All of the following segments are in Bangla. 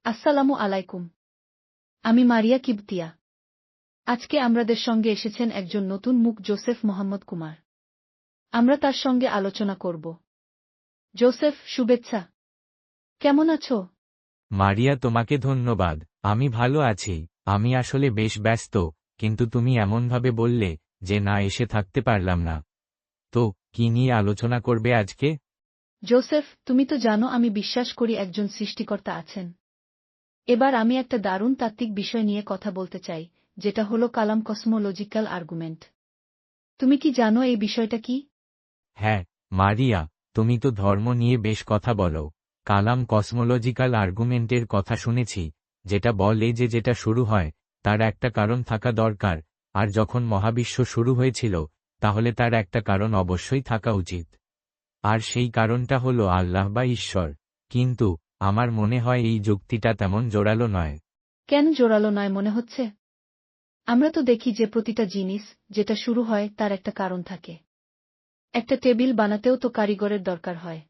আসসালামু আলাইকুম। আমি মারিয়া কিবতিয়া। আজকে আমাদের সঙ্গে এসেছেন একজন নতুন মুখ, জোসেফ মোহাম্মদ কুমার। আমরা তার সঙ্গে আলোচনা করব। জোসেফ, শুভেচ্ছা। কেমন আছো? মারিয়া, তোমাকে ধন্যবাদ। আমি ভালো আছি। আমি আসলে বেশ ব্যস্ত, কিন্তু তুমি এমনভাবে বললে যে না এসে থাকতে পারলাম না। তো কি নিয়ে আলোচনা করবে আজকে? জোসেফ, তুমি তো জানো আমি বিশ্বাস করি একজন সৃষ্টিকর্তা আছেন। এবার আমি একটা দারুণ তাত্ত্বিক বিষয় নিয়ে কথা বলতে চাই, যেটা হলো কালাম কসমোলজিক্যাল আর্গুমেন্ট। তুমি কি জানো এই বিষয়টা কি? হ্যাঁ মারিয়া, তুমি তো ধর্ম নিয়ে বেশ কথা বলো। কালাম কসমোলজিক্যাল আর্গুমেন্টের কথা শুনেছি, যেটা বলে যে যেটা শুরু হয় তার একটা কারণ থাকা দরকার, আর যখন মহাবিশ্ব শুরু হয়েছিল তাহলে তার একটা কারণ অবশ্যই থাকা উচিত। আর সেই কারণটা হলো আল্লাহ বা ঈশ্বর। কিন্তু আমার মনে হয় এই যুক্তিটা তেমন জোরালো নয়। কেন জোরালো নয় মনে হচ্ছে? আমরা তো দেখি যে প্রতিটা জিনিস যেটা শুরু হয় তার একটা কারণ থাকে। একটা টেবিল বানাতেও তো কারিগরের দরকার হয়।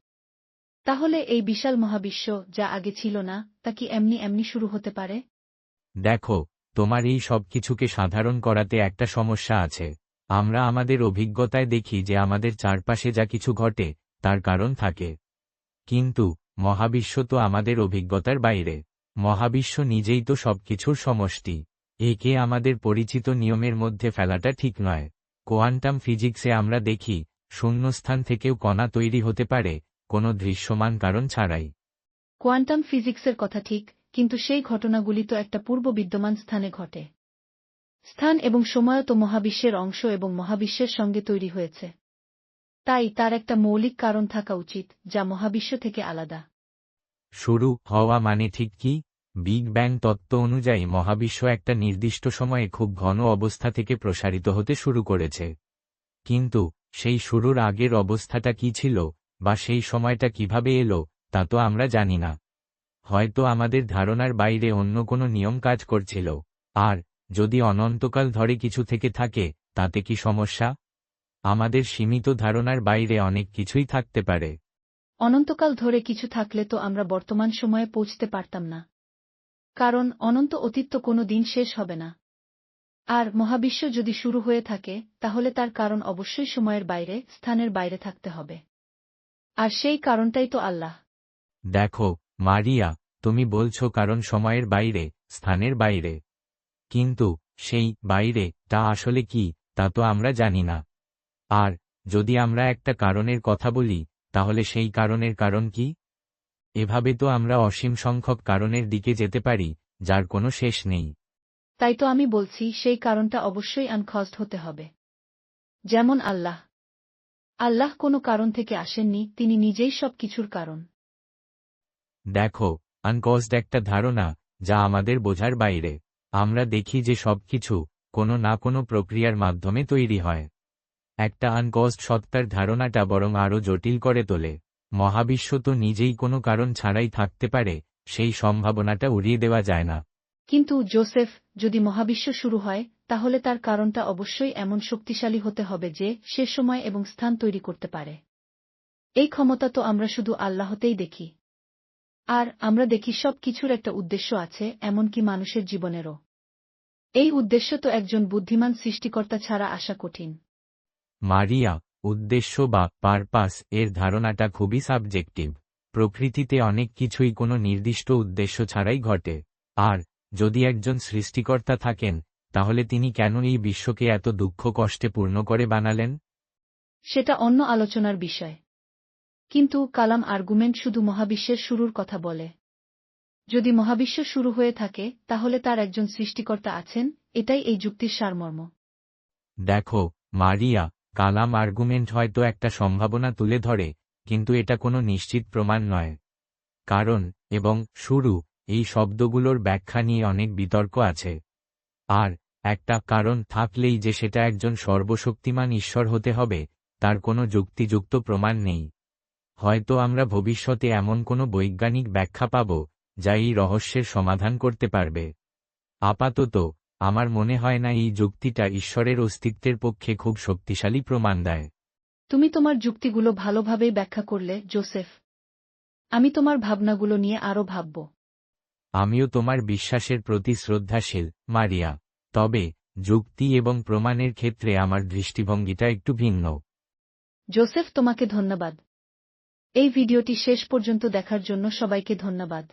তাহলে এই বিশাল মহাবিশ্ব যা আগে ছিল না, তা কি এমনি এমনি শুরু হতে পারে? দেখো, তোমার এই সব কিছুকে সাধারণ করাতে একটা সমস্যা আছে। আমরা আমাদের অভিজ্ঞতায় দেখি যে আমাদের চারপাশে যা কিছু ঘটে তার কারণ থাকে। কিন্তু মহাবিশ্ব তো আমাদের অভিজ্ঞতার বাইরে। মহাবিশ্ব নিজেই তো সবকিছুর সমষ্টি। একে আমাদের পরিচিত নিয়মের মধ্যে ফেলাটা ঠিক নয়। কোয়ান্টাম ফিজিক্সে আমরা দেখি শূন্যস্থান থেকেও কণা তৈরি হতে পারে, কোনো দৃশ্যমান কারণ ছাড়াই। কোয়ান্টাম ফিজিক্সের কথা ঠিক, কিন্তু সেই ঘটনাগুলি তো একটা পূর্ব বিদ্যমান স্থানে ঘটে। স্থান এবং সময়ও তো মহাবিশ্বের অংশ এবং মহাবিশ্বের সঙ্গে তৈরি হয়েছে। তাই তার একটা মৌলিক কারণ থাকা উচিত, যা মহাবিশ্ব থেকে আলাদা। শুরু হওয়া মানে ঠিক কি? বিগ ব্যাং তত্ত্ব অনুযায়ী মহাবিশ্ব একটা নির্দিষ্ট সময়ে খুব ঘন অবস্থা থেকে প্রসারিত হতে শুরু করেছে। কিন্তু সেই শুরুর আগের অবস্থাটা কি ছিল, বা সেই সময়টা কিভাবে এলো, তা তো আমরা জানি না। হয়তো আমাদের ধারণার বাইরে অন্য কোনো নিয়ম কাজ করছিল। আর যদি অনন্তকাল ধরে কিছু থেকে থাকে, তাতে কি সমস্যা? আমাদের সীমিত ধারণার বাইরে অনেক কিছুই থাকতে পারে। অনন্তকাল ধরে কিছু থাকলে তো আমরা বর্তমান সময়ে পৌঁছতে পারতাম না। কারণ অনন্ত অতীত তো কোনো দিন শেষ হবে না। আর মহাবিশ্ব যদি শুরু হয়ে থাকে, তাহলে তার কারণ অবশ্যই সময়ের বাইরে, স্থানের বাইরে থাকতে হবে। আর সেই কারণটাই তো আল্লাহ। দেখো মারিয়া, তুমি বলছো কারণ সময়ের বাইরে, স্থানের বাইরে। কিন্তু সেই বাইরে তা আসলে কি, তা তো আমরা জানি না। আর যদি আমরা একটা কারণের কথা বলি, তাহলে সেই কারণের কারণ কি? এভাবে তো আমরা অসীম সংখ্যক কারণের দিকে যেতে পারি, যার কোনো শেষ নেই। তাই তো আমি বলছি সেই কারণটা অবশ্যই আনকজড হতে হবে। যেমন আল্লাহ। আল্লাহ কোনো কারণ থেকে আসেননি, তিনি নিজেই সব কিছুর কারণ। দেখো, আনকজড একটা ধারণা যা আমাদের বোঝার বাইরে। আমরা দেখি যে সবকিছু কোনো না কোনো প্রক্রিয়ার মাধ্যমে তৈরি হয়। একটা আনকজড সত্তার ধারণাটা বরং আরও জটিল করে তোলে। মহাবিশ্ব তো নিজেই কোনো কারণ ছাড়াই থাকতে পারে, সেই সম্ভাবনাটা উড়িয়ে দেওয়া যায় না। কিন্তু জোসেফ, যদি মহাবিশ্ব শুরু হয়, তাহলে তার কারণটা অবশ্যই এমন শক্তিশালী হতে হবে যে সে সময় এবং স্থান তৈরি করতে পারে। এই ক্ষমতা তো আমরা শুধু আল্লাহতেই দেখি। আর আমরা দেখি সব কিছুর একটা উদ্দেশ্য আছে, এমনকি মানুষের জীবনেরও। এই উদ্দেশ্য তো একজন বুদ্ধিমান সৃষ্টিকর্তা ছাড়া আসা কঠিন। মারিয়া, উদ্দেশ্য বা পারপাস এর ধারণাটা খুবই সাবজেক্টিভ। প্রকৃতিতে অনেক কিছুই কোনো নির্দিষ্ট উদ্দেশ্য ছাড়াই ঘটে। আর যদি একজন সৃষ্টিকর্তা থাকেন, তাহলে তিনি কেন এই বিশ্বকে এত দুঃখ কষ্টে পূর্ণ করে বানালেন? সেটা অন্য আলোচনার বিষয়। কিন্তু কালাম আর্গুমেন্ট শুধু মহাবিশ্বের শুরুর কথা বলে। যদি মহাবিশ্ব শুরু হয়ে থাকে, তাহলে তার একজন সৃষ্টিকর্তা আছেন, এটাই এই যুক্তির সারমর্ম। দেখো মারিয়া, কালাম আর্গুমেন্ট হয়তো একটা সম্ভাবনা তুলে ধরে, কিন্তু এটা কোনো নিশ্চিত প্রমাণ নয়। কারণ এবং শুরু এই শব্দগুলোর ব্যাখ্যা নিয়ে অনেক বিতর্ক আছে। আর একটা কারণ থাকলেই যে সেটা একজন সর্বশক্তিমান ঈশ্বর হতে হবে, তার কোনো যুক্তিযুক্ত প্রমাণ নেই। হয়তো আমরা ভবিষ্যতে এমন কোনো বৈজ্ঞানিক ব্যাখ্যা পাব, যা এই রহস্যের সমাধান করতে পারবে। আপাতত আমার মনে হয় না এই যুক্তিটা ঈশ্বরের অস্তিত্বের পক্ষে খুব শক্তিশালী প্রমাণ দেয়। তুমি তোমার যুক্তিগুলো ভালোভাবেই ব্যাখ্যা করলে, জোসেফ। আমি তোমার ভাবনাগুলো নিয়ে আরও ভাবব। আমিও তোমার বিশ্বাসের প্রতি শ্রদ্ধাশীল, মারিয়া। তবে যুক্তি এবং প্রমাণের ক্ষেত্রে আমার দৃষ্টিভঙ্গিটা একটু ভিন্ন। জোসেফ, তোমাকে ধন্যবাদ। এই ভিডিওটি শেষ পর্যন্ত দেখার জন্য সবাইকে ধন্যবাদ।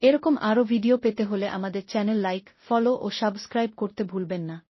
এরকম আরও ভিডিও পেতে হলে আমাদের চ্যানেল লাইক, ফলো ও সাবস্ক্রাইব করতে ভুলবেন না।